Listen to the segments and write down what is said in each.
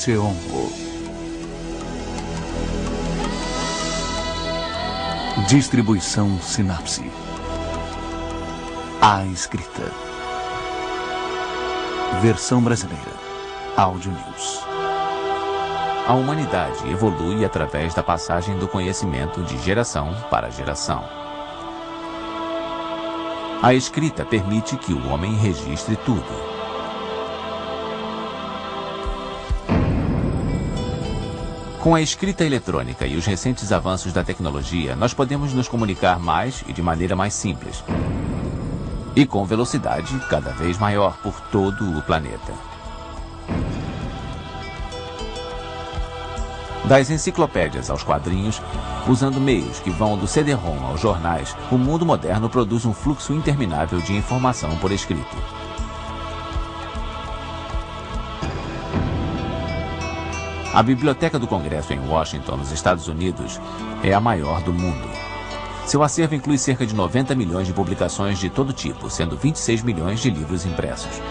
Seonho. Distribuição Sinapse. A Escrita. Versão brasileira. Áudio News. A humanidade evolui através da passagem do conhecimento de geração para geração. A escrita permite que o homem registre tudo. Com a escrita eletrônica e os recentes avanços da tecnologia, nós podemos nos comunicar mais e de maneira mais simples. E com velocidade cada vez maior por todo o planeta. Das enciclopédias aos quadrinhos, usando meios que vão do CD-ROM aos jornais, o mundo moderno produz um fluxo interminável de informação por escrito. A Biblioteca do Congresso em Washington, nos Estados Unidos, é a maior do mundo. Seu acervo inclui cerca de 90 milhões de publicações de todo tipo, sendo 26 milhões de livros impressos.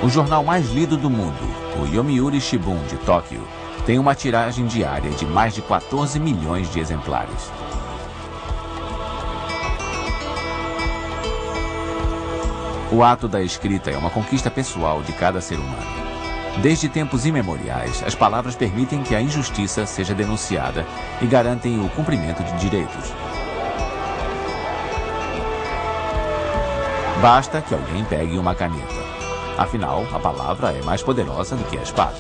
O jornal mais lido do mundo, o Yomiuri Shimbun de Tóquio, tem uma tiragem diária de mais de 14 milhões de exemplares. O ato da escrita é uma conquista pessoal de cada ser humano. Desde tempos imemoriais, as palavras permitem que a injustiça seja denunciada e garantem o cumprimento de direitos. Basta que alguém pegue uma caneta. Afinal, a palavra é mais poderosa do que a espada.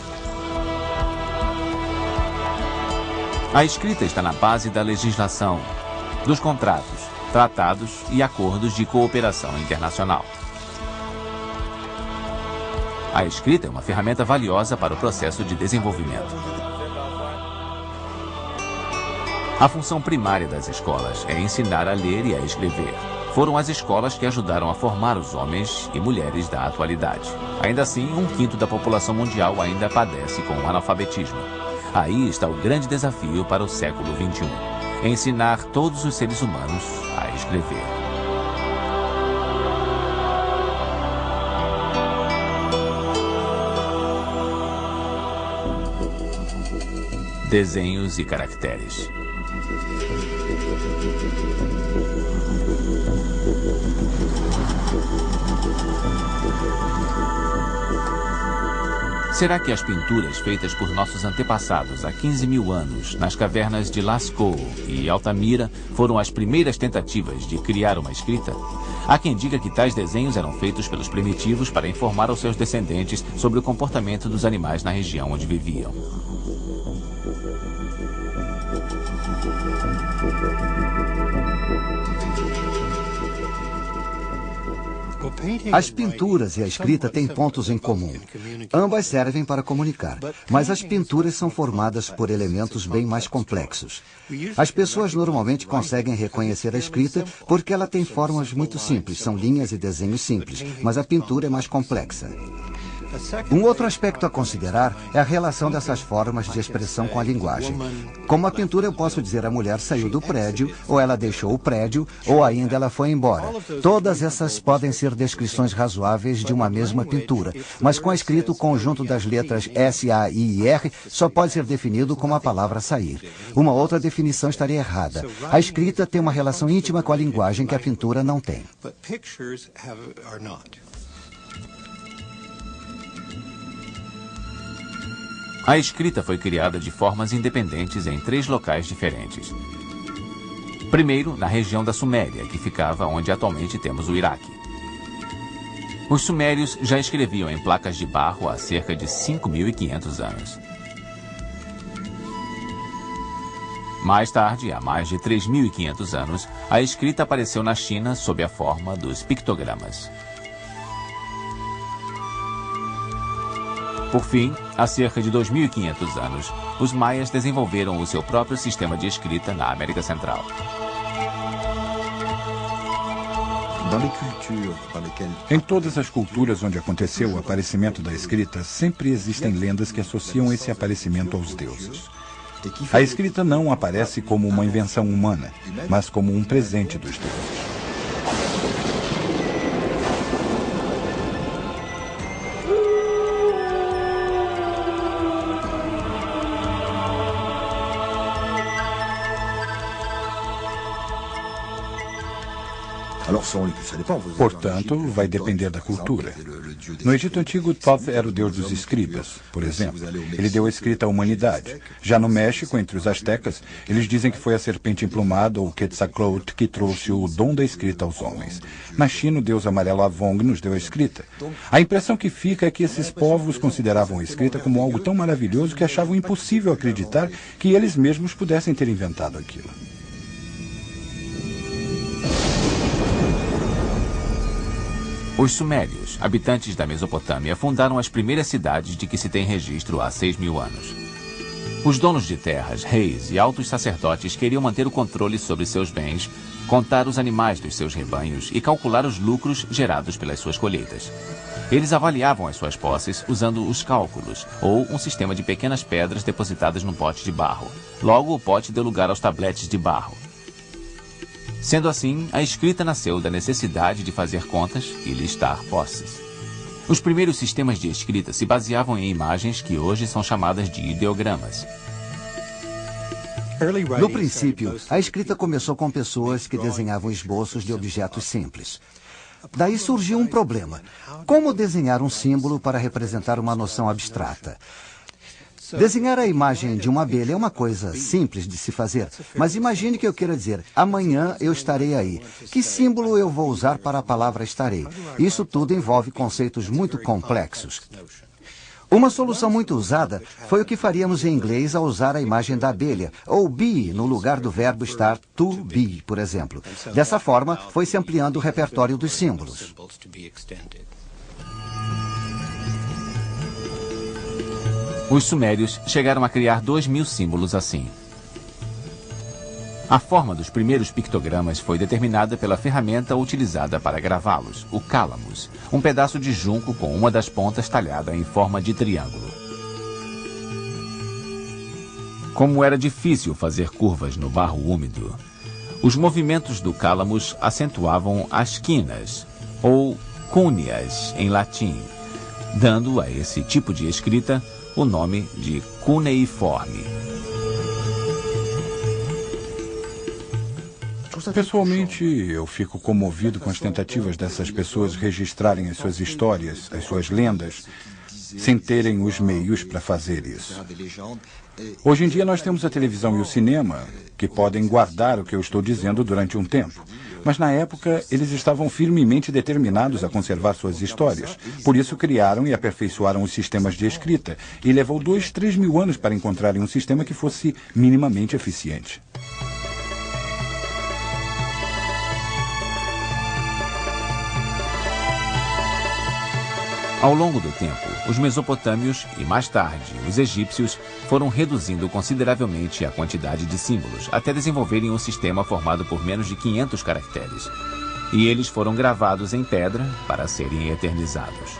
A escrita está na base da legislação, dos contratos, tratados e acordos de cooperação internacional. A escrita é uma ferramenta valiosa para o processo de desenvolvimento. A função primária das escolas é ensinar a ler e a escrever. Foram as escolas que ajudaram a formar os homens e mulheres da atualidade. Ainda assim, 1/5 da população mundial ainda padece com o analfabetismo. Aí está o grande desafio para o século XXI. Ensinar todos os seres humanos a escrever. Desenhos e caracteres. Será que as pinturas feitas por nossos antepassados há 15 mil anos, nas cavernas de Lascaux e Altamira, foram as primeiras tentativas de criar uma escrita? Há quem diga que tais desenhos eram feitos pelos primitivos para informar aos seus descendentes sobre o comportamento dos animais na região onde viviam. As pinturas e a escrita têm pontos em comum. Ambas servem para comunicar, mas as pinturas são formadas por elementos bem mais complexos. As pessoas normalmente conseguem reconhecer a escrita porque ela tem formas muito simples, são linhas e desenhos simples, mas a pintura é mais complexa. Um outro aspecto a considerar é a relação dessas formas de expressão com a linguagem. Como a pintura, eu posso dizer a mulher saiu do prédio, ou ela deixou o prédio, ou ainda ela foi embora. Todas essas podem ser descrições razoáveis de uma mesma pintura, mas com a escrita, o conjunto das letras S, A, I e R só pode ser definido como a palavra sair. Uma outra definição estaria errada. A escrita tem uma relação íntima com a linguagem que a pintura não tem. A escrita foi criada de formas independentes em 3 locais diferentes. Primeiro, na região da Suméria, que ficava onde atualmente temos o Iraque. Os sumérios já escreviam em placas de barro há cerca de 5.500 anos. Mais tarde, há mais de 3.500 anos, a escrita apareceu na China sob a forma dos pictogramas. Por fim, há cerca de 2.500 anos, os maias desenvolveram o seu próprio sistema de escrita na América Central. Em todas as culturas onde aconteceu o aparecimento da escrita, sempre existem lendas que associam esse aparecimento aos deuses. A escrita não aparece como uma invenção humana, mas como um presente dos deuses. Portanto, vai depender da cultura. No Egito Antigo, Thoth era o deus dos escribas, por exemplo. Ele deu a escrita à humanidade. Já no México, entre os astecas, eles dizem que foi a serpente emplumada, ou Quetzalcoatl, que trouxe o dom da escrita aos homens. Na China, o deus amarelo Avong nos deu a escrita. A impressão que fica é que esses povos consideravam a escrita como algo tão maravilhoso que achavam impossível acreditar que eles mesmos pudessem ter inventado aquilo. Os sumérios, habitantes da Mesopotâmia, fundaram as primeiras cidades de que se tem registro há 6.000 anos. Os donos de terras, reis e altos sacerdotes queriam manter o controle sobre seus bens, contar os animais dos seus rebanhos e calcular os lucros gerados pelas suas colheitas. Eles avaliavam as suas posses usando os cálculos, ou um sistema de pequenas pedras depositadas num pote de barro. Logo, o pote deu lugar aos tabletes de barro. Sendo assim, a escrita nasceu da necessidade de fazer contas e listar posses. Os primeiros sistemas de escrita se baseavam em imagens que hoje são chamadas de ideogramas. No princípio, a escrita começou com pessoas que desenhavam esboços de objetos simples. Daí surgiu um problema. Como desenhar um símbolo para representar uma noção abstrata? Desenhar a imagem de uma abelha é uma coisa simples de se fazer, mas imagine que eu queira dizer, amanhã eu estarei aí. Que símbolo eu vou usar para a palavra estarei? Isso tudo envolve conceitos muito complexos. Uma solução muito usada foi o que faríamos em inglês ao usar a imagem da abelha, ou be no lugar do verbo estar, to be, por exemplo. Dessa forma, foi-se ampliando o repertório dos símbolos. Os sumérios chegaram a criar 2.000 símbolos assim. A forma dos primeiros pictogramas foi determinada pela ferramenta utilizada para gravá-los, o cálamos, um pedaço de junco com uma das pontas talhada em forma de triângulo. Como era difícil fazer curvas no barro úmido, os movimentos do cálamos acentuavam as quinas, ou cúneas em latim, dando a esse tipo de escrita o nome de cuneiforme. Pessoalmente, eu fico comovido com as tentativas dessas pessoas registrarem as suas histórias, as suas lendas, sem terem os meios para fazer isso. Hoje em dia nós temos a televisão e o cinema, que podem guardar o que eu estou dizendo durante um tempo. Mas na época, eles estavam firmemente determinados a conservar suas histórias. Por isso criaram e aperfeiçoaram os sistemas de escrita. E levou 2-3 mil anos para encontrarem um sistema que fosse minimamente eficiente. Ao longo do tempo, os mesopotâmios e, mais tarde, os egípcios foram reduzindo consideravelmente a quantidade de símbolos, até desenvolverem um sistema formado por menos de 500 caracteres. E eles foram gravados em pedra para serem eternizados.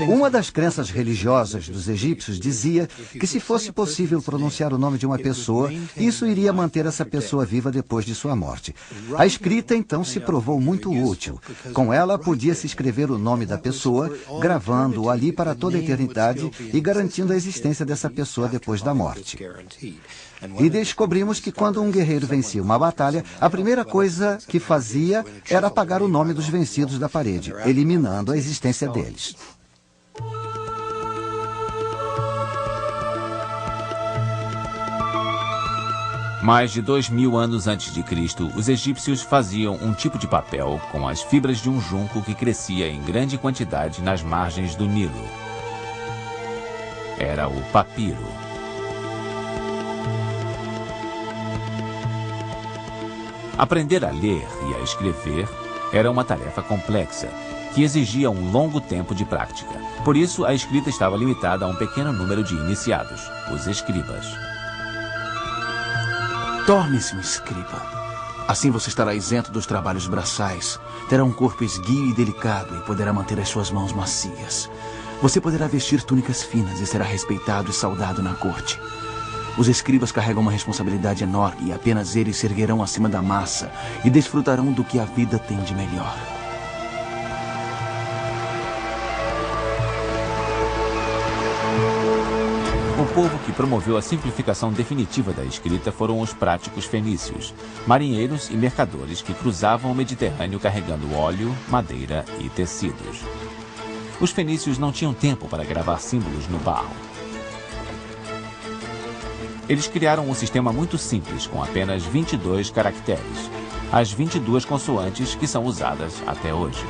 Uma das crenças religiosas dos egípcios dizia que se fosse possível pronunciar o nome de uma pessoa, isso iria manter essa pessoa viva depois de sua morte. A escrita, então, se provou muito útil. Com ela, podia-se escrever o nome da pessoa, gravando-o ali para toda a eternidade e garantindo a existência dessa pessoa depois da morte. E descobrimos que quando um guerreiro vencia uma batalha, a primeira coisa que fazia era apagar o nome dos vencidos da parede, eliminando a existência deles. Mais de 2.000 anos antes de Cristo, os egípcios faziam um tipo de papel com as fibras de um junco que crescia em grande quantidade nas margens do Nilo. Era o papiro. Aprender a ler e a escrever era uma tarefa complexa, que exigia um longo tempo de prática. Por isso, a escrita estava limitada a um pequeno número de iniciados, os escribas. Torne-se um escriba. Assim você estará isento dos trabalhos braçais, terá um corpo esguio e delicado e poderá manter as suas mãos macias. Você poderá vestir túnicas finas e será respeitado e saudado na corte. Os escribas carregam uma responsabilidade enorme e apenas eles se erguerão acima da massa e desfrutarão do que a vida tem de melhor. O Um povo que promoveu a simplificação definitiva da escrita foram os práticos fenícios, marinheiros e mercadores que cruzavam o Mediterrâneo carregando óleo, madeira e tecidos. Os fenícios não tinham tempo para gravar símbolos no barro. Eles criaram um sistema muito simples, com apenas 22 caracteres, as 22 consoantes que são usadas até hoje.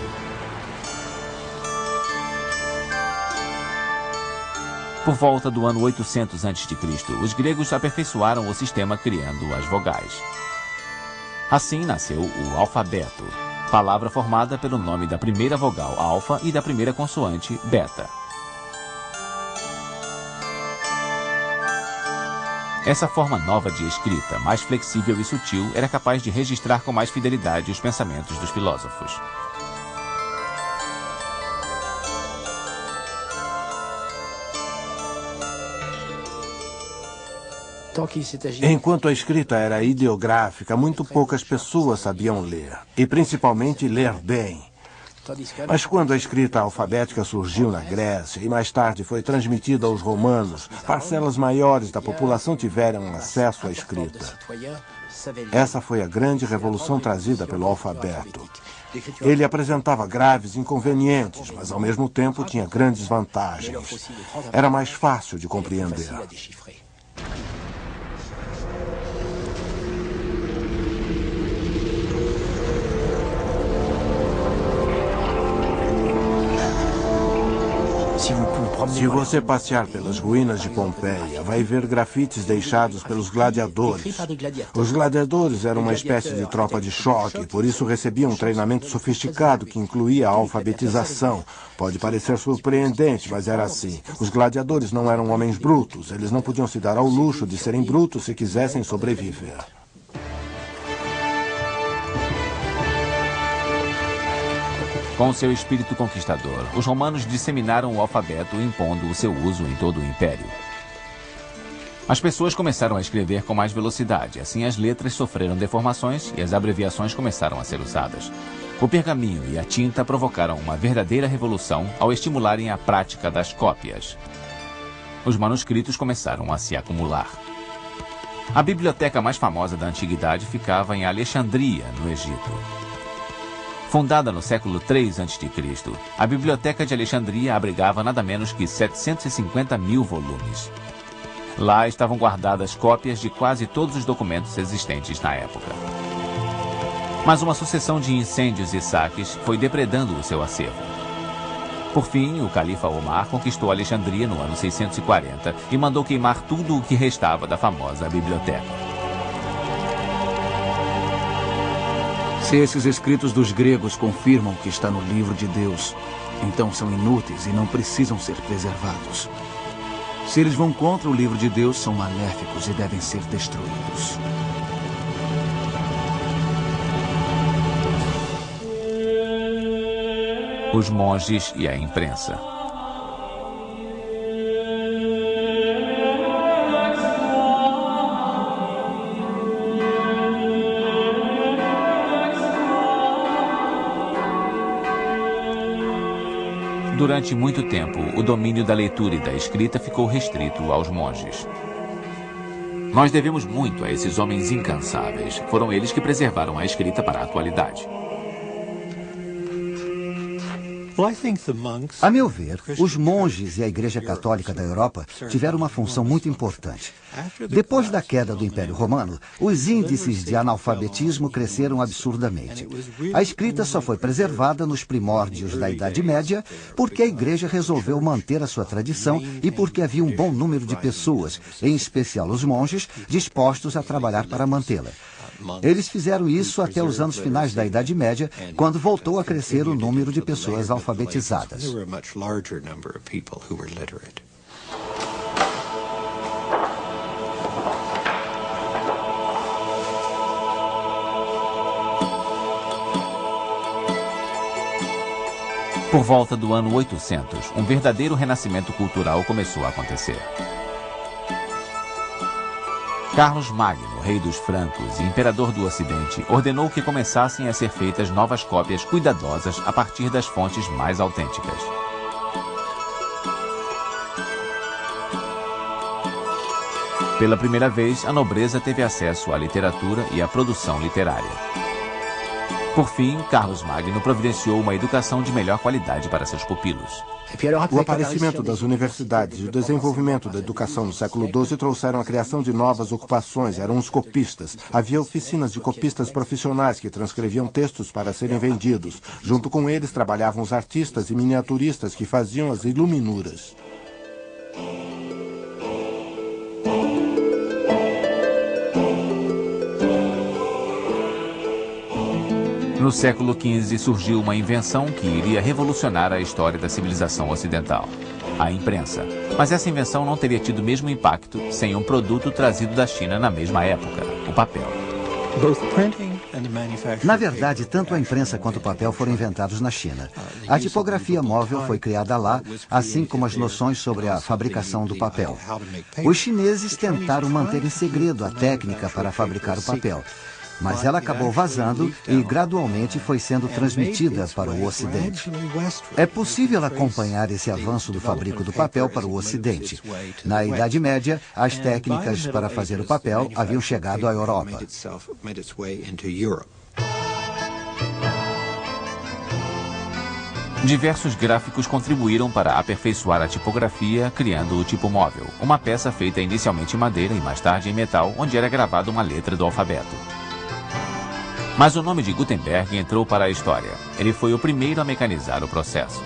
Por volta do ano 800 a.C., os gregos aperfeiçoaram o sistema criando as vogais. Assim nasceu o alfabeto, palavra formada pelo nome da primeira vogal, alfa, e da primeira consoante, beta. Essa forma nova de escrita, mais flexível e sutil, era capaz de registrar com mais fidelidade os pensamentos dos filósofos. Enquanto a escrita era ideográfica, muito poucas pessoas sabiam ler, e principalmente ler bem. Mas quando a escrita alfabética surgiu na Grécia e mais tarde foi transmitida aos romanos, parcelas maiores da população tiveram acesso à escrita. Essa foi a grande revolução trazida pelo alfabeto. Ele apresentava graves inconvenientes, mas ao mesmo tempo tinha grandes vantagens. Era mais fácil de compreender. Se você passear pelas ruínas de Pompeia, vai ver grafites deixados pelos gladiadores. Os gladiadores eram uma espécie de tropa de choque, por isso recebiam um treinamento sofisticado que incluía a alfabetização. Pode parecer surpreendente, mas era assim. Os gladiadores não eram homens brutos, eles não podiam se dar ao luxo de serem brutos se quisessem sobreviver. Com seu espírito conquistador, os romanos disseminaram o alfabeto, impondo o seu uso em todo o império. As pessoas começaram a escrever com mais velocidade, assim as letras sofreram deformações e as abreviações começaram a ser usadas. O pergaminho e a tinta provocaram uma verdadeira revolução ao estimularem a prática das cópias. Os manuscritos começaram a se acumular. A biblioteca mais famosa da antiguidade ficava em Alexandria, no Egito. Fundada no século III a.C., a Biblioteca de Alexandria abrigava nada menos que 750 mil volumes. Lá estavam guardadas cópias de quase todos os documentos existentes na época. Mas uma sucessão de incêndios e saques foi depredando o seu acervo. Por fim, o califa Omar conquistou Alexandria no ano 640 e mandou queimar tudo o que restava da famosa biblioteca. Se esses escritos dos gregos confirmam o que está no livro de Deus, então são inúteis e não precisam ser preservados. Se eles vão contra o livro de Deus, são maléficos e devem ser destruídos. Os monges e a imprensa. Durante muito tempo, o domínio da leitura e da escrita ficou restrito aos monges. Nós devemos muito a esses homens incansáveis. Foram eles que preservaram a escrita para a atualidade. A meu ver, os monges e a Igreja Católica da Europa tiveram uma função muito importante. Depois da queda do Império Romano, os índices de analfabetismo cresceram absurdamente. A escrita só foi preservada nos primórdios da Idade Média porque a Igreja resolveu manter a sua tradição e porque havia um bom número de pessoas, em especial os monges, dispostos a trabalhar para mantê-la. Eles fizeram isso até os anos finais da Idade Média, quando voltou a crescer o número de pessoas alfabetizadas. Por volta do ano 800, um verdadeiro renascimento cultural começou a acontecer. Carlos Magno, rei dos francos e imperador do Ocidente, ordenou que começassem a ser feitas novas cópias cuidadosas a partir das fontes mais autênticas. Pela primeira vez, a nobreza teve acesso à literatura e à produção literária. Por fim, Carlos Magno providenciou uma educação de melhor qualidade para seus pupilos. O aparecimento das universidades e o desenvolvimento da educação no século XII trouxeram a criação de novas ocupações. Eram os copistas. Havia oficinas de copistas profissionais que transcreviam textos para serem vendidos. Junto com eles trabalhavam os artistas e miniaturistas que faziam as iluminuras. No século XV surgiu uma invenção que iria revolucionar a história da civilização ocidental: a imprensa. Mas essa invenção não teria tido o mesmo impacto sem um produto trazido da China na mesma época: o papel. Na verdade, tanto a imprensa quanto o papel foram inventados na China. A tipografia móvel foi criada lá, assim como as noções sobre a fabricação do papel. Os chineses tentaram manter em segredo a técnica para fabricar o papel, mas ela acabou vazando e gradualmente foi sendo transmitida para o Ocidente. É possível acompanhar esse avanço do fabrico do papel para o Ocidente. Na Idade Média, as técnicas para fazer o papel haviam chegado à Europa. Diversos gráficos contribuíram para aperfeiçoar a tipografia, criando o tipo móvel, uma peça feita inicialmente em madeira e mais tarde em metal, onde era gravada uma letra do alfabeto. Mas o nome de Gutenberg entrou para a história. Ele foi o primeiro a mecanizar o processo.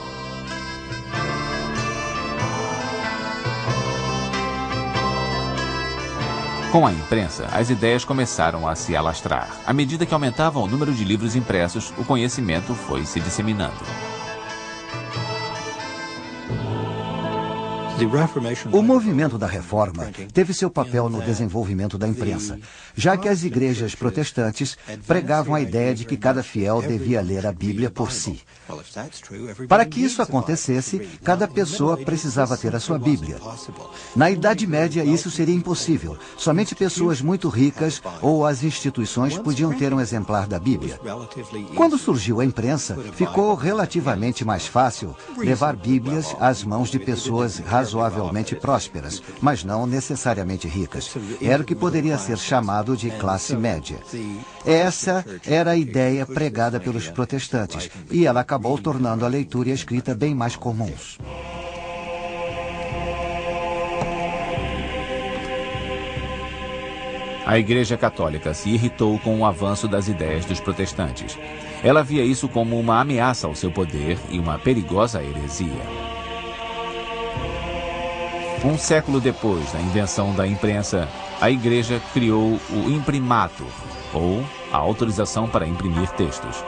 Com a imprensa, as ideias começaram a se alastrar. À medida que aumentava o número de livros impressos, o conhecimento foi se disseminando. O movimento da Reforma teve seu papel no desenvolvimento da imprensa, já que as igrejas protestantes pregavam a ideia de que cada fiel devia ler a Bíblia por si. Para que isso acontecesse, cada pessoa precisava ter a sua Bíblia. Na Idade Média, isso seria impossível. Somente pessoas muito ricas ou as instituições podiam ter um exemplar da Bíblia. Quando surgiu a imprensa, ficou relativamente mais fácil levar Bíblias às mãos de pessoas razoavelmente prósperas, mas não necessariamente ricas. Era o que poderia ser chamado de classe média. Essa era a ideia pregada pelos protestantes, e ela acabou tornando a leitura e a escrita bem mais comuns. A Igreja Católica se irritou com o avanço das ideias dos protestantes. Ela via isso como uma ameaça ao seu poder e uma perigosa heresia. Um século depois da invenção da imprensa, a Igreja criou o imprimatur, ou a autorização para imprimir textos.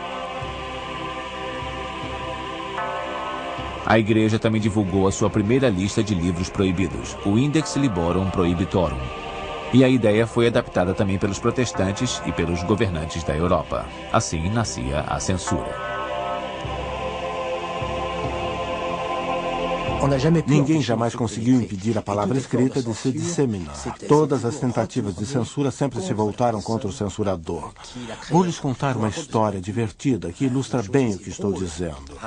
A Igreja também divulgou a sua primeira lista de livros proibidos, o Index Librorum Prohibitorum. E a ideia foi adaptada também pelos protestantes e pelos governantes da Europa. Assim nascia a censura. Ninguém jamais conseguiu impedir a palavra escrita de se disseminar. Todas as tentativas de censura sempre se voltaram contra o censurador. Vou lhes contar uma história divertida que ilustra bem o que estou dizendo.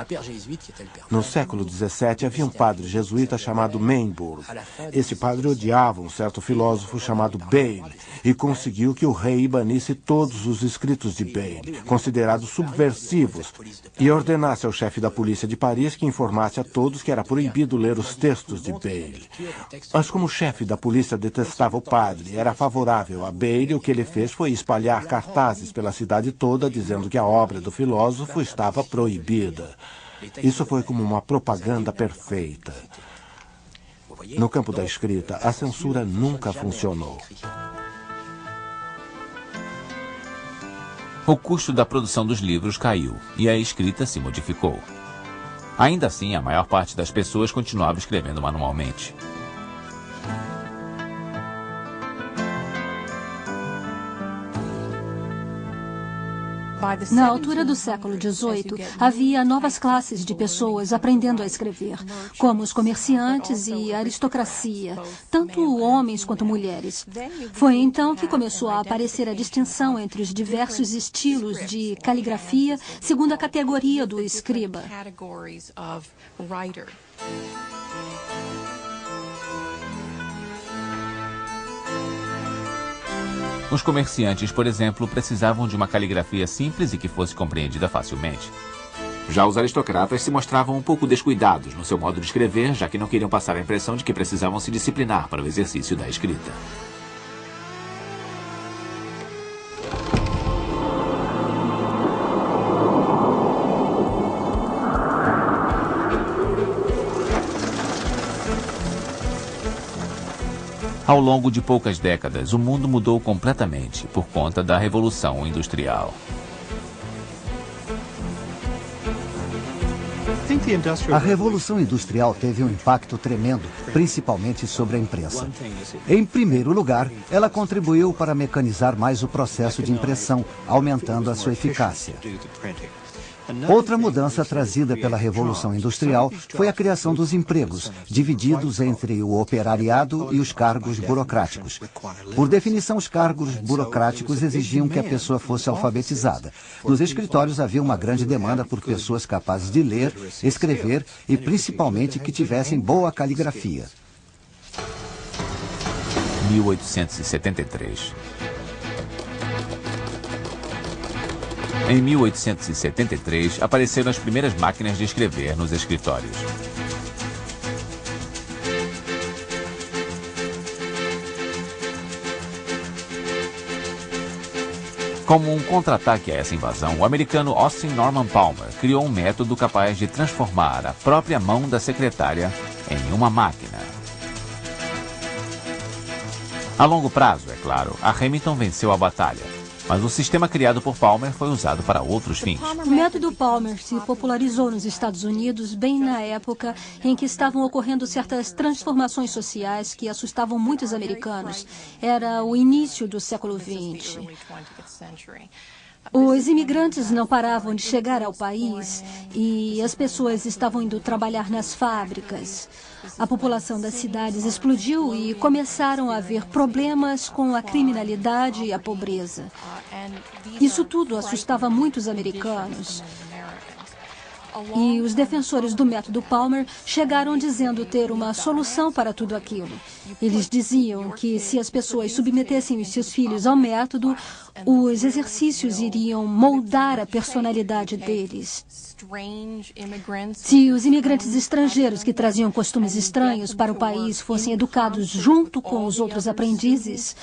No século XVII havia um padre jesuíta chamado Meimburg. Esse padre odiava um certo filósofo chamado Bayle e conseguiu que o rei banisse todos os escritos de Bayle, considerados subversivos, e ordenasse ao chefe da polícia de Paris que informasse a todos que era proibido ler os textos de Bayle. Mas como o chefe da polícia detestava o padre e era favorável a Bayle, o que ele fez foi espalhar cartazes pela cidade toda dizendo que a obra do filósofo estava proibida. Isso foi como uma propaganda perfeita. No campo da escrita, a censura nunca funcionou. O custo da produção dos livros caiu e a escrita se modificou. Ainda assim, a maior parte das pessoas continuava escrevendo manualmente. Na altura do século XVIII, havia novas classes de pessoas aprendendo a escrever, como os comerciantes e a aristocracia, tanto homens quanto mulheres. Foi então que começou a aparecer a distinção entre os diversos estilos de caligrafia, segundo a categoria do escriba. Os comerciantes, por exemplo, precisavam de uma caligrafia simples e que fosse compreendida facilmente. Já os aristocratas se mostravam um pouco descuidados no seu modo de escrever, já que não queriam passar a impressão de que precisavam se disciplinar para o exercício da escrita. Ao longo de poucas décadas, o mundo mudou completamente por conta da Revolução Industrial. A Revolução Industrial teve um impacto tremendo, principalmente sobre a imprensa. Em primeiro lugar, ela contribuiu para mecanizar mais o processo de impressão, aumentando a sua eficácia. Outra mudança trazida pela Revolução Industrial foi a criação dos empregos, divididos entre o operariado e os cargos burocráticos. Por definição, os cargos burocráticos exigiam que a pessoa fosse alfabetizada. Nos escritórios havia uma grande demanda por pessoas capazes de ler, escrever e, principalmente, que tivessem boa caligrafia. 1873. Em 1873, apareceram as primeiras máquinas de escrever nos escritórios. Como um contra-ataque a essa invasão, o americano Austin Norman Palmer criou um método capaz de transformar a própria mão da secretária em uma máquina. A longo prazo, é claro, a Remington venceu a batalha. Mas o sistema criado por Palmer foi usado para outros fins. O método Palmer se popularizou nos Estados Unidos bem na época em que estavam ocorrendo certas transformações sociais que assustavam muitos americanos. Era o início do século XX. Os imigrantes não paravam de chegar ao país e as pessoas estavam indo trabalhar nas fábricas. A população das cidades explodiu e começaram a haver problemas com a criminalidade e a pobreza. Isso tudo assustava muitos americanos. E os defensores do método Palmer chegaram dizendo ter uma solução para tudo aquilo. Eles diziam que se as pessoas submetessem os seus filhos ao método, os exercícios iriam moldar a personalidade deles. Se os imigrantes estrangeiros que traziam costumes estranhos para o país fossem educados junto com os outros aprendizes,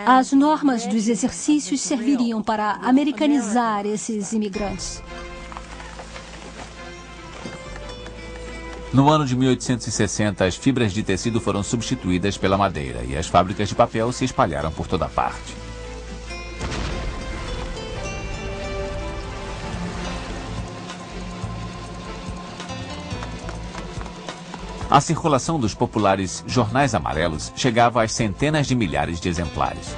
as normas dos exercícios serviriam para americanizar esses imigrantes. No ano de 1860, as fibras de tecido foram substituídas pela madeira e as fábricas de papel se espalharam por toda parte. A circulação dos populares jornais amarelos chegava às centenas de milhares de exemplares.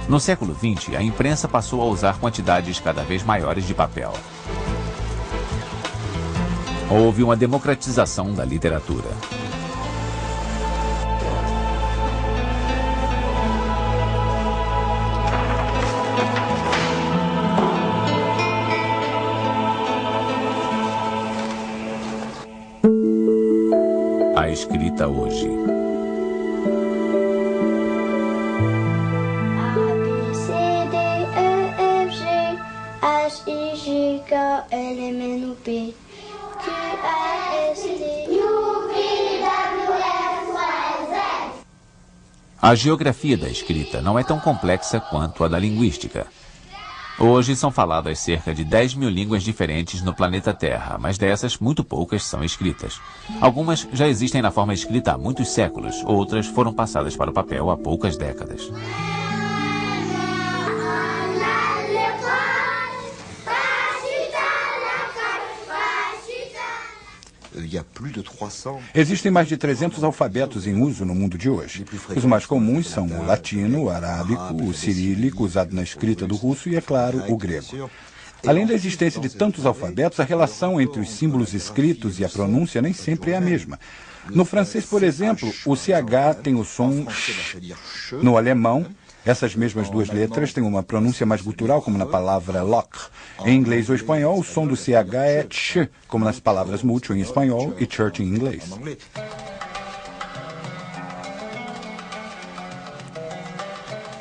No século XX, a imprensa passou a usar quantidades cada vez maiores de papel. Houve uma democratização da literatura. A escrita hoje. A, B, C, D, E, F, G, H, I, J, K, L, M, N, O, P, Q, R, S, T, U, V, W, X, Y, Z. A geografia da escrita não é tão complexa quanto a da linguística. Hoje são faladas cerca de 10 mil línguas diferentes no planeta Terra, mas dessas, muito poucas são escritas. Algumas já existem na forma escrita há muitos séculos, outras foram passadas para o papel há poucas décadas. Existem mais de 300 alfabetos em uso no mundo de hoje. Os mais comuns são o latino, o arábico, o cirílico, usado na escrita do russo e, é claro, o grego. Além da existência de tantos alfabetos, a relação entre os símbolos escritos e a pronúncia nem sempre é a mesma. No francês, por exemplo, o CH tem o som sh. No alemão, essas mesmas duas letras têm uma pronúncia mais gutural, como na palavra lock. Em inglês ou espanhol, o som do CH é ch, como nas palavras mucho em espanhol e church em inglês.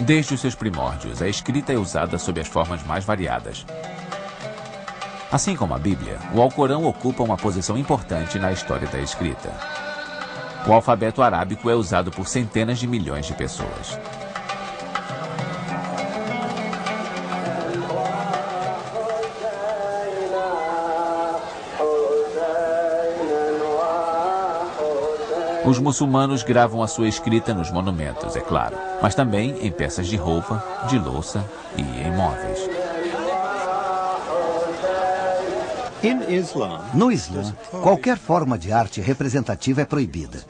Desde os seus primórdios, a escrita é usada sob as formas mais variadas. Assim como a Bíblia, o Alcorão ocupa uma posição importante na história da escrita. O alfabeto arábico é usado por centenas de milhões de pessoas. Os muçulmanos gravam a sua escrita nos monumentos, é claro, mas também em peças de roupa, de louça e em móveis. No Islã, qualquer forma de arte representativa é proibida.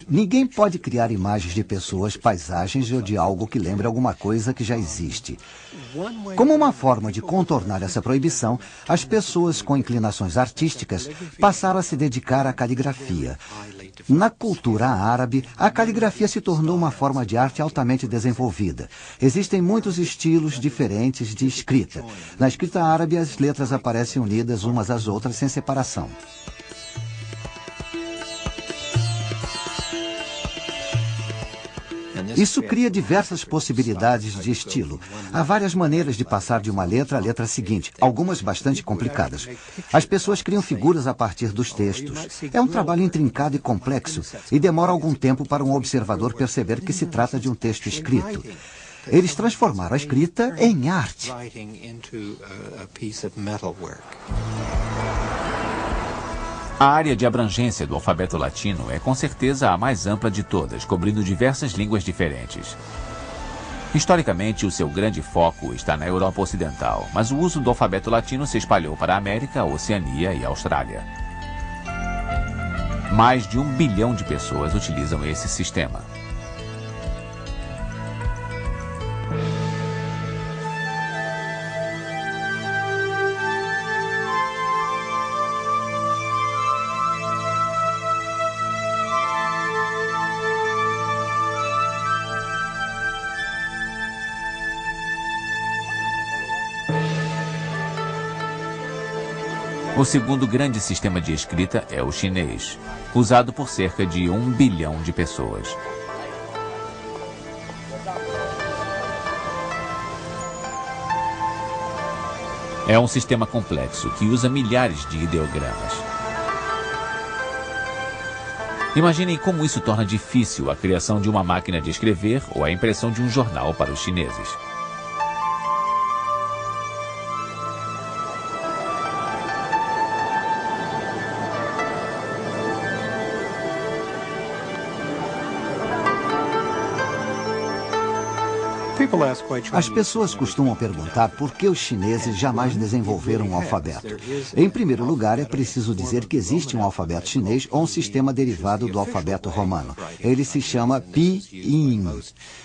Ninguém pode criar imagens de pessoas, paisagens ou de algo que lembre alguma coisa que já existe. Como uma forma de contornar essa proibição, as pessoas com inclinações artísticas passaram a se dedicar à caligrafia. Na cultura árabe, a caligrafia se tornou uma forma de arte altamente desenvolvida. Existem muitos estilos diferentes de escrita. Na escrita árabe, as letras aparecem unidas umas às outras sem separação. Isso cria diversas possibilidades de estilo. Há várias maneiras de passar de uma letra à letra seguinte, algumas bastante complicadas. As pessoas criam figuras a partir dos textos. É um trabalho intrincado e complexo e demora algum tempo para um observador perceber que se trata de um texto escrito. Eles transformaram a escrita em arte. A área de abrangência do alfabeto latino é com certeza a mais ampla de todas, cobrindo diversas línguas diferentes. Historicamente, o seu grande foco está na Europa Ocidental, mas o uso do alfabeto latino se espalhou para a América, a Oceania e a Austrália. Mais de 1 bilhão de pessoas utilizam esse sistema. O segundo grande sistema de escrita é o chinês, usado por cerca de 1 bilhão de pessoas. É um sistema complexo que usa milhares de ideogramas. Imaginem como isso torna difícil a criação de uma máquina de escrever ou a impressão de um jornal para os chineses. As pessoas costumam perguntar por que os chineses jamais desenvolveram um alfabeto. Em primeiro lugar, é preciso dizer que existe um alfabeto chinês ou um sistema derivado do alfabeto romano. Ele se chama Pinyin.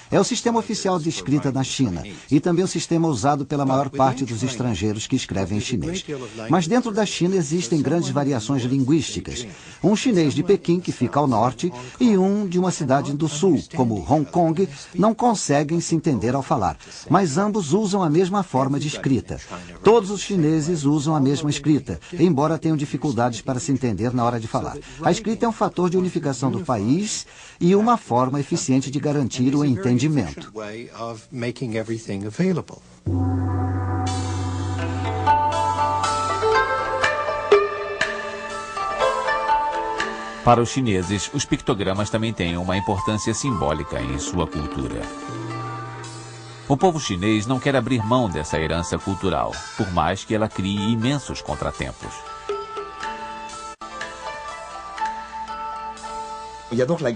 É o sistema oficial de escrita na China e também o sistema usado pela maior parte dos estrangeiros que escrevem em chinês. Mas dentro da China existem grandes variações linguísticas. Um chinês de Pequim, que fica ao norte, e um de uma cidade do sul, como Hong Kong, não conseguem se entender ao falar, mas ambos usam a mesma forma de escrita. Todos os chineses usam a mesma escrita, embora tenham dificuldades para se entender na hora de falar. A escrita é um fator de unificação do país e uma forma eficiente de garantir o entendimento. Para os chineses, os pictogramas também têm uma importância simbólica em sua cultura. O povo chinês não quer abrir mão dessa herança cultural, por mais que ela crie imensos contratempos.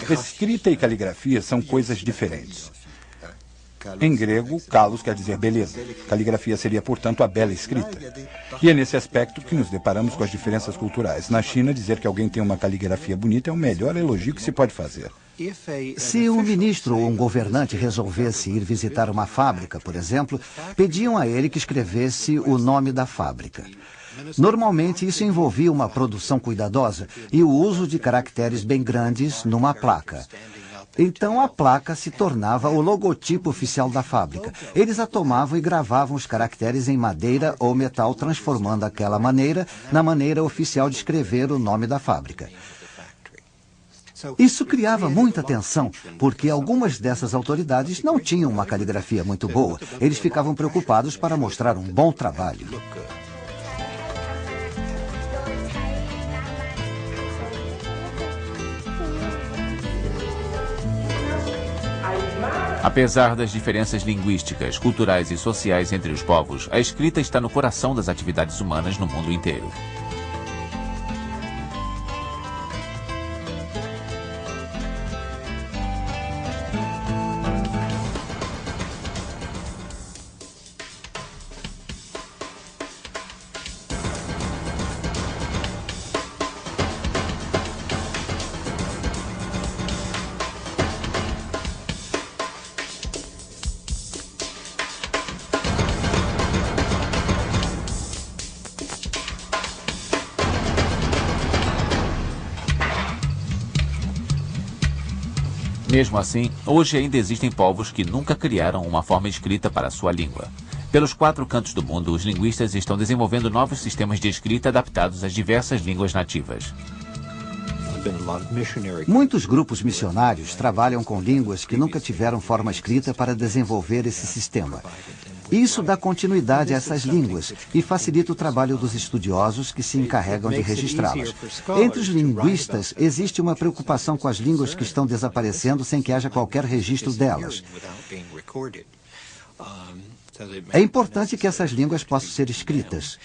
Escrita e caligrafia são coisas diferentes. Em grego, kalos quer dizer beleza. Caligrafia seria, portanto, a bela escrita. E é nesse aspecto que nos deparamos com as diferenças culturais. Na China, dizer que alguém tem uma caligrafia bonita é o melhor elogio que se pode fazer. Se um ministro ou um governante resolvesse ir visitar uma fábrica, por exemplo, pediam a ele que escrevesse o nome da fábrica. Normalmente, isso envolvia uma produção cuidadosa e o uso de caracteres bem grandes numa placa. Então, a placa se tornava o logotipo oficial da fábrica. Eles a tomavam e gravavam os caracteres em madeira ou metal, transformando aquela maneira na maneira oficial de escrever o nome da fábrica. Isso criava muita tensão, porque algumas dessas autoridades não tinham uma caligrafia muito boa. Eles ficavam preocupados para mostrar um bom trabalho. Apesar das diferenças linguísticas, culturais e sociais entre os povos, a escrita está no coração das atividades humanas no mundo inteiro. Mesmo assim, hoje ainda existem povos que nunca criaram uma forma escrita para a sua língua. Pelos 4 cantos do mundo, os linguistas estão desenvolvendo novos sistemas de escrita adaptados às diversas línguas nativas. Muitos grupos missionários trabalham com línguas que nunca tiveram forma escrita para desenvolver esse sistema. Isso dá continuidade a essas línguas e facilita o trabalho dos estudiosos que se encarregam de registrá-las. Entre os linguistas, existe uma preocupação com as línguas que estão desaparecendo sem que haja qualquer registro delas. É importante que essas línguas possam ser escritas.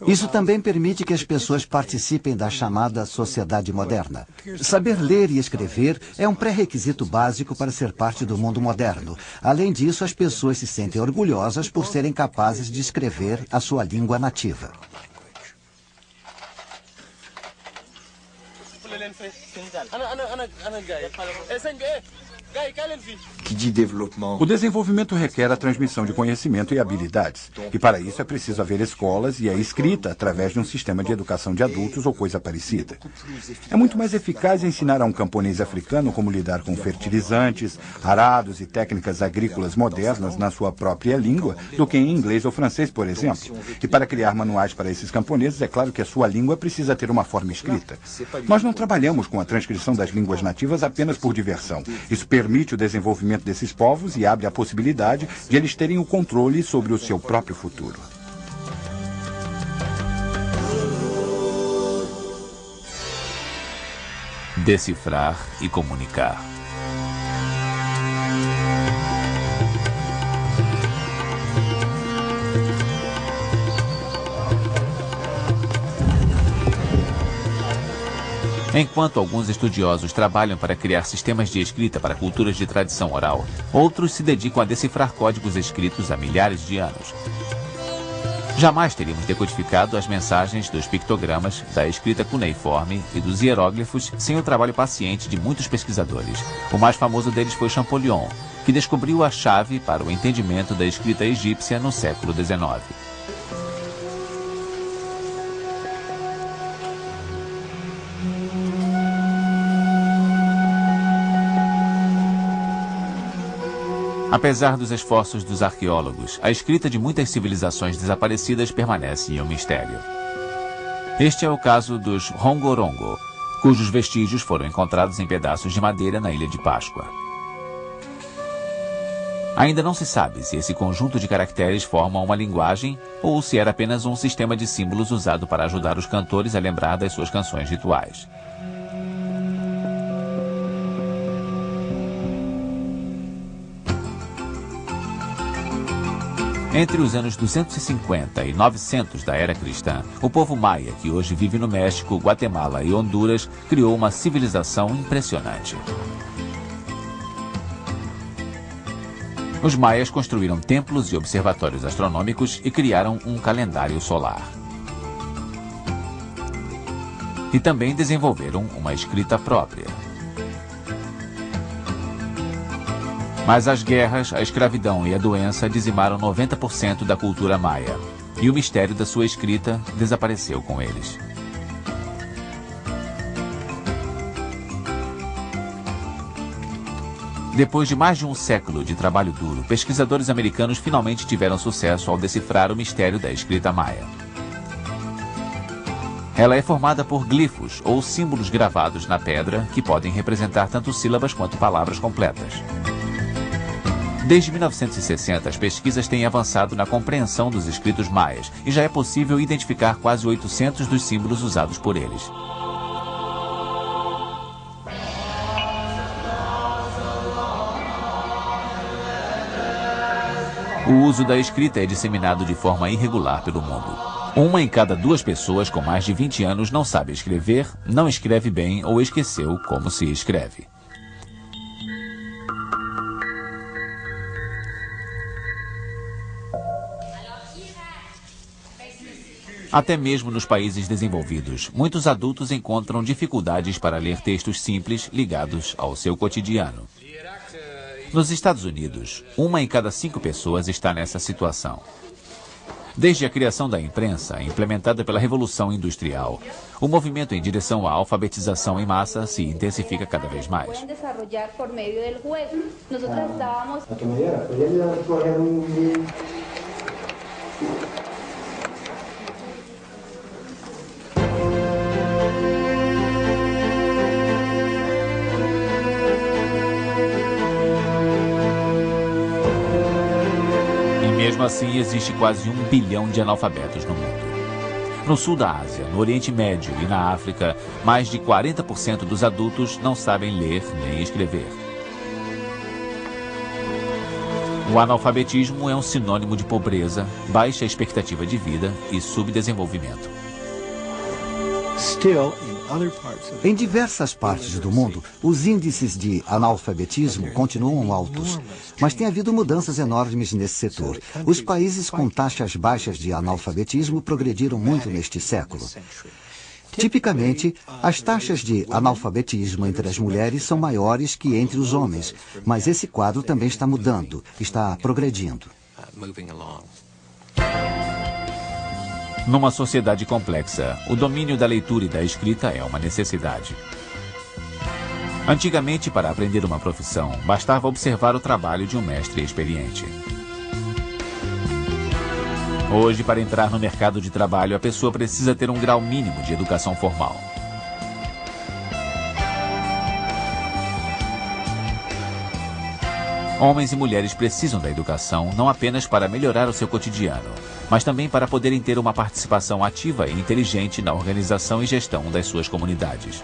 Isso também permite que as pessoas participem da chamada sociedade moderna. Saber ler e escrever é um pré-requisito básico para ser parte do mundo moderno. Além disso, as pessoas se sentem orgulhosas por serem capazes de escrever a sua língua nativa. O desenvolvimento requer a transmissão de conhecimento e habilidades. E para isso é preciso haver escolas e a escrita através de um sistema de educação de adultos ou coisa parecida. É muito mais eficaz ensinar a um camponês africano como lidar com fertilizantes, arados e técnicas agrícolas modernas na sua própria língua do que em inglês ou francês, por exemplo. E para criar manuais para esses camponeses, é claro que a sua língua precisa ter uma forma escrita. Nós não trabalhamos com a transcrição das línguas nativas apenas por diversão. Isso permite o desenvolvimento desses povos e abre a possibilidade de eles terem o controle sobre o seu próprio futuro. Decifrar e comunicar. Enquanto alguns estudiosos trabalham para criar sistemas de escrita para culturas de tradição oral, outros se dedicam a decifrar códigos escritos há milhares de anos. Jamais teríamos decodificado as mensagens dos pictogramas, da escrita cuneiforme e dos hieróglifos sem o trabalho paciente de muitos pesquisadores. O mais famoso deles foi Champollion, que descobriu a chave para o entendimento da escrita egípcia no século XIX. Apesar dos esforços dos arqueólogos, a escrita de muitas civilizações desaparecidas permanece um mistério. Este é o caso dos Rongorongo, cujos vestígios foram encontrados em pedaços de madeira na Ilha de Páscoa. Ainda não se sabe se esse conjunto de caracteres forma uma linguagem ou se era apenas um sistema de símbolos usado para ajudar os cantores a lembrar das suas canções rituais. Entre os anos 250 e 900 da era cristã, o povo maia, que hoje vive no México, Guatemala e Honduras, criou uma civilização impressionante. Os maias construíram templos e observatórios astronômicos e criaram um calendário solar. E também desenvolveram uma escrita própria. Mas as guerras, a escravidão e a doença dizimaram 90% da cultura maia. E o mistério da sua escrita desapareceu com eles. Depois de mais de um século de trabalho duro, pesquisadores americanos finalmente tiveram sucesso ao decifrar o mistério da escrita maia. Ela é formada por glifos ou símbolos gravados na pedra que podem representar tanto sílabas quanto palavras completas. Desde 1960, as pesquisas têm avançado na compreensão dos escritos maias e já é possível identificar quase 800 dos símbolos usados por eles. O uso da escrita é disseminado de forma irregular pelo mundo. 1 em cada 2 pessoas com mais de 20 anos não sabe escrever, não escreve bem ou esqueceu como se escreve. Até mesmo nos países desenvolvidos, muitos adultos encontram dificuldades para ler textos simples ligados ao seu cotidiano. Nos Estados Unidos, 1 em cada 5 pessoas está nessa situação. Desde a criação da imprensa, implementada pela Revolução Industrial, o movimento em direção à alfabetização em massa se intensifica cada vez mais. Mesmo assim, existe quase 1 bilhão de analfabetos no mundo. No sul da Ásia, no Oriente Médio e na África, mais de 40% dos adultos não sabem ler nem escrever. O analfabetismo é um sinônimo de pobreza, baixa expectativa de vida e subdesenvolvimento. Em diversas partes do mundo, os índices de analfabetismo continuam altos, mas tem havido mudanças enormes nesse setor. Os países com taxas baixas de analfabetismo progrediram muito neste século. Tipicamente, as taxas de analfabetismo entre as mulheres são maiores que entre os homens, mas esse quadro também está mudando, está progredindo. Numa sociedade complexa, o domínio da leitura e da escrita é uma necessidade. Antigamente, para aprender uma profissão, bastava observar o trabalho de um mestre experiente. Hoje, para entrar no mercado de trabalho, a pessoa precisa ter um grau mínimo de educação formal. Homens e mulheres precisam da educação não apenas para melhorar o seu cotidiano, mas também para poderem ter uma participação ativa e inteligente na organização e gestão das suas comunidades.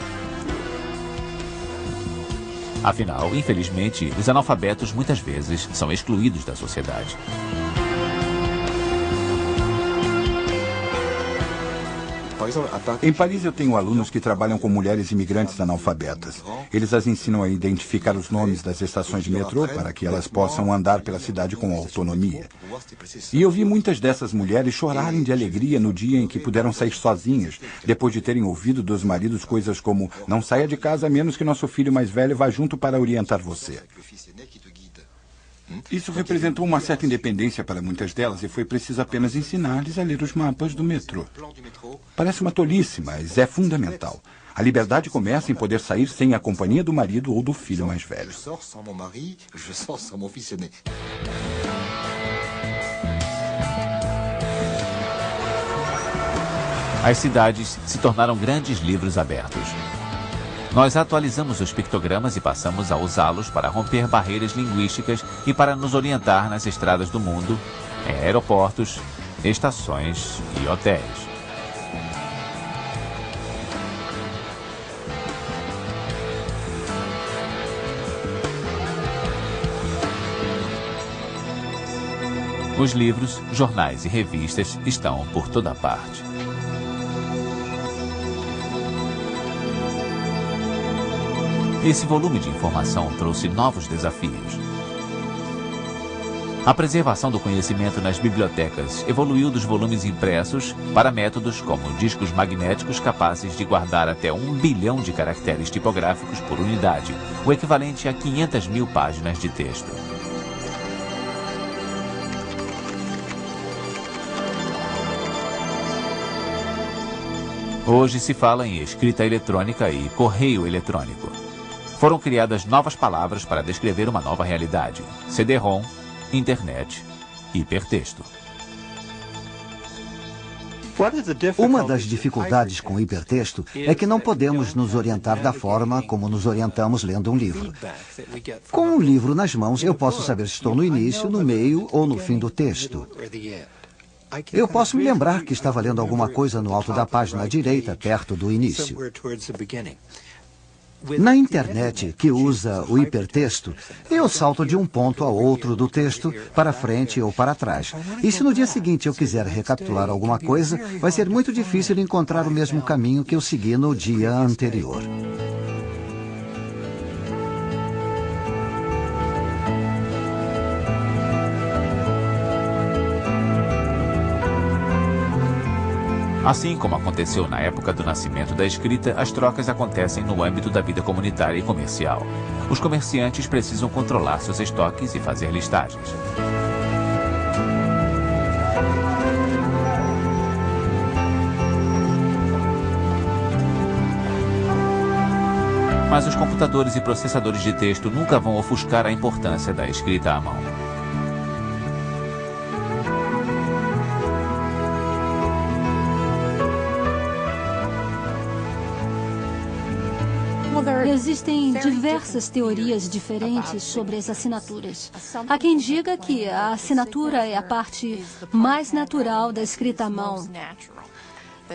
Afinal, infelizmente, os analfabetos muitas vezes são excluídos da sociedade. Em Paris eu tenho alunos que trabalham com mulheres imigrantes analfabetas. Eles as ensinam a identificar os nomes das estações de metrô para que elas possam andar pela cidade com autonomia. E eu vi muitas dessas mulheres chorarem de alegria no dia em que puderam sair sozinhas, depois de terem ouvido dos maridos coisas como: não saia de casa a menos que nosso filho mais velho vá junto para orientar você. Isso representou uma certa independência para muitas delas e foi preciso apenas ensinar-lhes a ler os mapas do metrô. Parece uma tolice, mas é fundamental. A liberdade começa em poder sair sem a companhia do marido ou do filho mais velho. As cidades se tornaram grandes livros abertos. Nós atualizamos os pictogramas e passamos a usá-los para romper barreiras linguísticas e para nos orientar nas estradas do mundo, em aeroportos, estações e hotéis. Os livros, jornais e revistas estão por toda parte. Esse volume de informação trouxe novos desafios. A preservação do conhecimento nas bibliotecas evoluiu dos volumes impressos para métodos como discos magnéticos capazes de guardar até 1 bilhão de caracteres tipográficos por unidade, o equivalente a 500 mil páginas de texto. Hoje se fala em escrita eletrônica e correio eletrônico. Foram criadas novas palavras para descrever uma nova realidade: CD-ROM, internet, hipertexto. Uma das dificuldades com o hipertexto é que não podemos nos orientar da forma como nos orientamos lendo um livro. Com um livro nas mãos, eu posso saber se estou no início, no meio ou no fim do texto. Eu posso me lembrar que estava lendo alguma coisa no alto da página direita, perto do início. Na internet, que usa o hipertexto, eu salto de um ponto a outro do texto, para frente ou para trás. E se no dia seguinte eu quiser recapitular alguma coisa, vai ser muito difícil encontrar o mesmo caminho que eu segui no dia anterior. Assim como aconteceu na época do nascimento da escrita, as trocas acontecem no âmbito da vida comunitária e comercial. Os comerciantes precisam controlar seus estoques e fazer listagens. Mas os computadores e processadores de texto nunca vão ofuscar a importância da escrita à mão. Existem diversas teorias diferentes sobre as assinaturas. Há quem diga que a assinatura é a parte mais natural da escrita à mão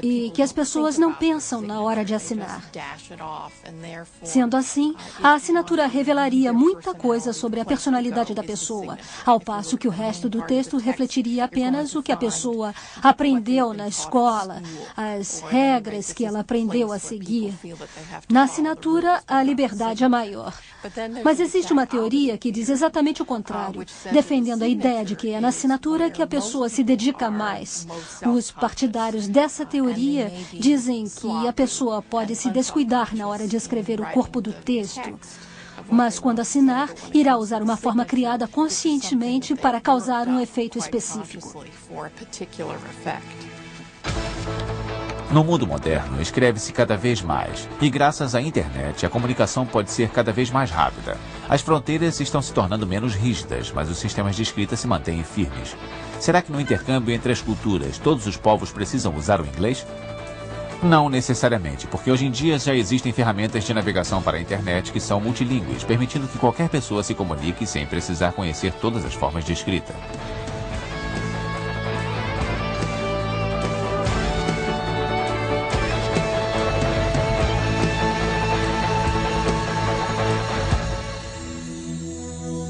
e que as pessoas não pensam na hora de assinar. Sendo assim, a assinatura revelaria muita coisa sobre a personalidade da pessoa, ao passo que o resto do texto refletiria apenas o que a pessoa aprendeu na escola, as regras que ela aprendeu a seguir. Na assinatura, a liberdade é maior. Mas existe uma teoria que diz exatamente o contrário, defendendo a ideia de que é na assinatura que a pessoa se dedica mais. Os partidários dessa teoria dizem que a pessoa pode se descuidar na hora de escrever o corpo do texto, mas quando assinar, irá usar uma forma criada conscientemente para causar um efeito específico. No mundo moderno, escreve-se cada vez mais, e graças à internet, a comunicação pode ser cada vez mais rápida. As fronteiras estão se tornando menos rígidas, mas os sistemas de escrita se mantêm firmes. Será que no intercâmbio entre as culturas, todos os povos precisam usar o inglês? Não necessariamente, porque hoje em dia já existem ferramentas de navegação para a internet que são multilingües, permitindo que qualquer pessoa se comunique sem precisar conhecer todas as formas de escrita.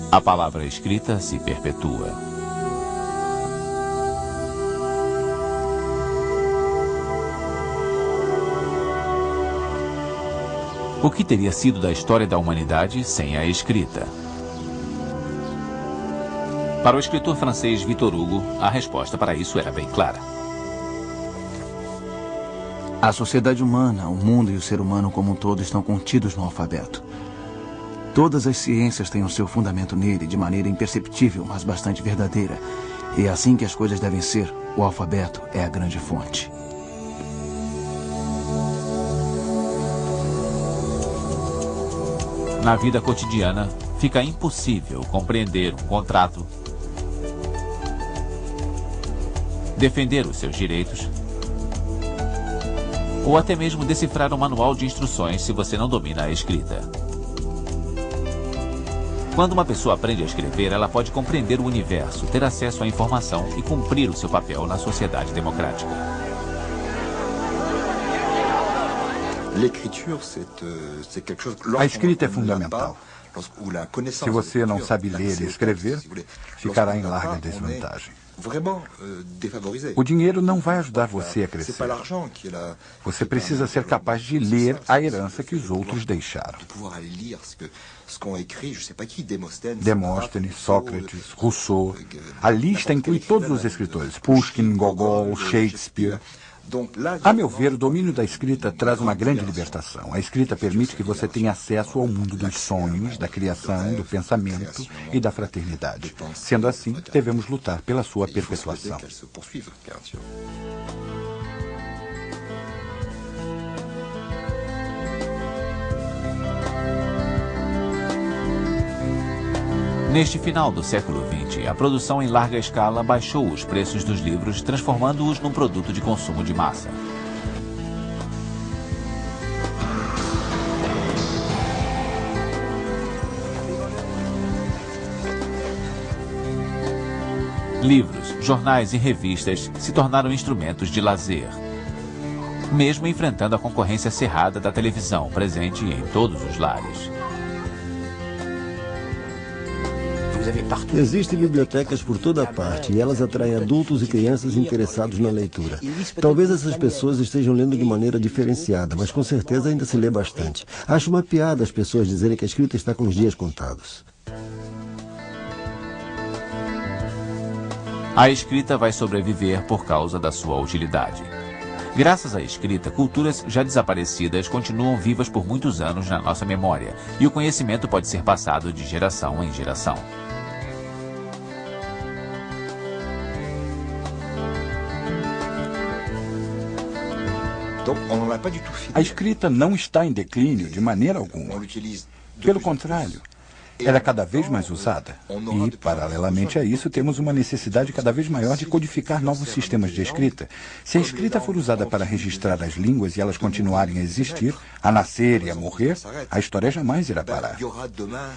A palavra escrita se perpetua. O que teria sido da história da humanidade sem a escrita? Para o escritor francês Victor Hugo, a resposta para isso era bem clara. A sociedade humana, o mundo e o ser humano como um todo estão contidos no alfabeto. Todas as ciências têm o seu fundamento nele de maneira imperceptível, mas bastante verdadeira. E é assim que as coisas devem ser. O alfabeto é a grande fonte. Na vida cotidiana, fica impossível compreender um contrato, defender os seus direitos, ou até mesmo decifrar um manual de instruções se você não domina a escrita. Quando uma pessoa aprende a escrever, ela pode compreender o universo, ter acesso à informação e cumprir o seu papel na sociedade democrática. A escrita é fundamental. Se você não sabe ler e escrever, ficará em larga desvantagem. O dinheiro não vai ajudar você a crescer. Você precisa ser capaz de ler a herança que os outros deixaram. Demóstenes, Sócrates, Rousseau. A lista inclui todos os escritores. Pushkin, Gogol, Shakespeare. A meu ver, o domínio da escrita traz uma grande libertação. A escrita permite que você tenha acesso ao mundo dos sonhos, da criação, do pensamento e da fraternidade. Sendo assim, devemos lutar pela sua perpetuação. Neste final do século XX, a produção em larga escala baixou os preços dos livros, transformando-os num produto de consumo de massa. Livros, jornais e revistas se tornaram instrumentos de lazer, mesmo enfrentando a concorrência acirrada da televisão, presente em todos os lares. Existem bibliotecas por toda parte e elas atraem adultos e crianças interessados na leitura. Talvez essas pessoas estejam lendo de maneira diferenciada, mas com certeza ainda se lê bastante. Acho uma piada as pessoas dizerem que a escrita está com os dias contados. A escrita vai sobreviver por causa da sua utilidade. Graças à escrita, culturas já desaparecidas continuam vivas por muitos anos na nossa memória, e o conhecimento pode ser passado de geração em geração. A escrita não está em declínio de maneira alguma. Pelo contrário, ela é cada vez mais usada. E, paralelamente a isso, temos uma necessidade cada vez maior de codificar novos sistemas de escrita. Se a escrita for usada para registrar as línguas e elas continuarem a existir, a nascer e a morrer, a história jamais irá parar.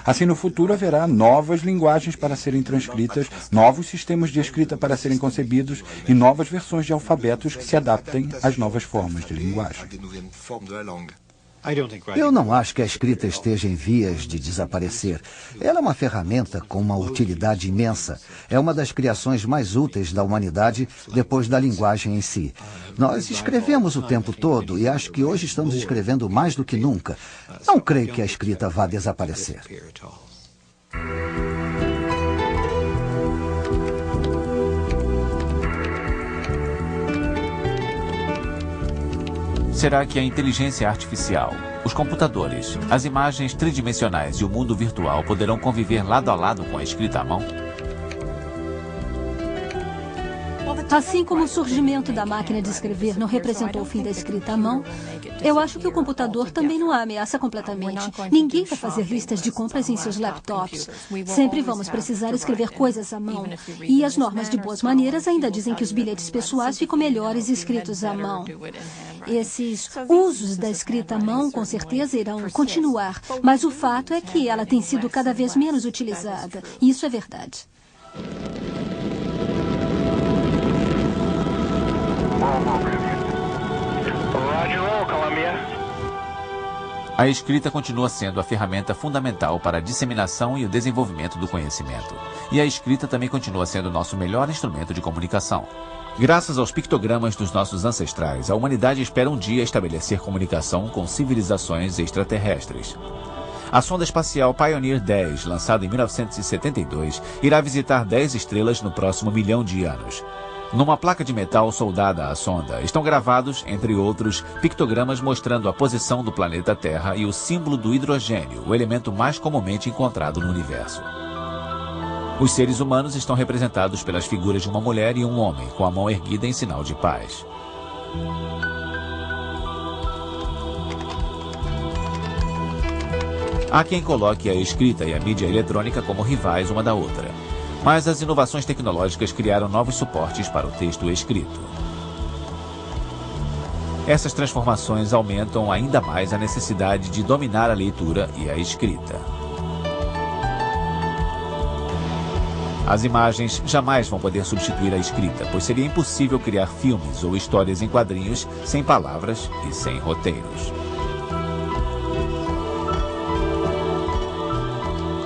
Assim, no futuro haverá novas linguagens para serem transcritas, novos sistemas de escrita para serem concebidos e novas versões de alfabetos que se adaptem às novas formas de linguagem. Eu não acho que a escrita esteja em vias de desaparecer. Ela é uma ferramenta com uma utilidade imensa. É uma das criações mais úteis da humanidade depois da linguagem em si. Nós escrevemos o tempo todo e acho que hoje estamos escrevendo mais do que nunca. Não creio que a escrita vá desaparecer. Será que a inteligência artificial, os computadores, as imagens tridimensionais e o mundo virtual poderão conviver lado a lado com a escrita à mão? Assim como o surgimento da máquina de escrever não representou o fim da escrita à mão, eu acho que o computador também não a ameaça completamente. Ninguém vai fazer listas de compras em seus laptops. Sempre vamos precisar escrever coisas à mão. E as normas de boas maneiras ainda dizem que os bilhetes pessoais ficam melhores escritos à mão. Esses usos da escrita à mão, com certeza, irão continuar. Mas o fato é que ela tem sido cada vez menos utilizada. E isso é verdade. A escrita continua sendo a ferramenta fundamental para a disseminação e o desenvolvimento do conhecimento. E a escrita também continua sendo o nosso melhor instrumento de comunicação. Graças aos pictogramas dos nossos ancestrais, a humanidade espera um dia estabelecer comunicação com civilizações extraterrestres. A sonda espacial Pioneer 10, lançada em 1972, irá visitar 10 estrelas no próximo 1 milhão de anos. Numa placa de metal soldada à sonda, estão gravados, entre outros, pictogramas mostrando a posição do planeta Terra e o símbolo do hidrogênio, o elemento mais comumente encontrado no universo. Os seres humanos estão representados pelas figuras de uma mulher e um homem, com a mão erguida em sinal de paz. Há quem coloque a escrita e a mídia eletrônica como rivais uma da outra. Mas as inovações tecnológicas criaram novos suportes para o texto escrito. Essas transformações aumentam ainda mais a necessidade de dominar a leitura e a escrita. As imagens jamais vão poder substituir a escrita, pois seria impossível criar filmes ou histórias em quadrinhos sem palavras e sem roteiros.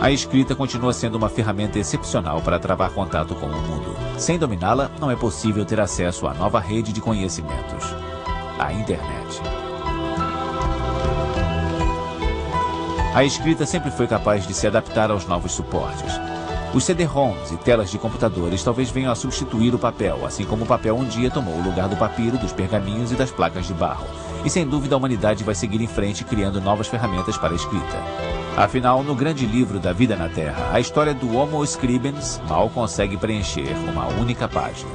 A escrita continua sendo uma ferramenta excepcional para travar contato com o mundo. Sem dominá-la, não é possível ter acesso à nova rede de conhecimentos, a internet. A escrita sempre foi capaz de se adaptar aos novos suportes. Os CD-ROMs e telas de computadores talvez venham a substituir o papel, assim como o papel um dia tomou o lugar do papiro, dos pergaminhos e das placas de barro. E sem dúvida a humanidade vai seguir em frente criando novas ferramentas para a escrita. Afinal, no grande livro da vida na Terra, a história do Homo Scribens mal consegue preencher uma única página.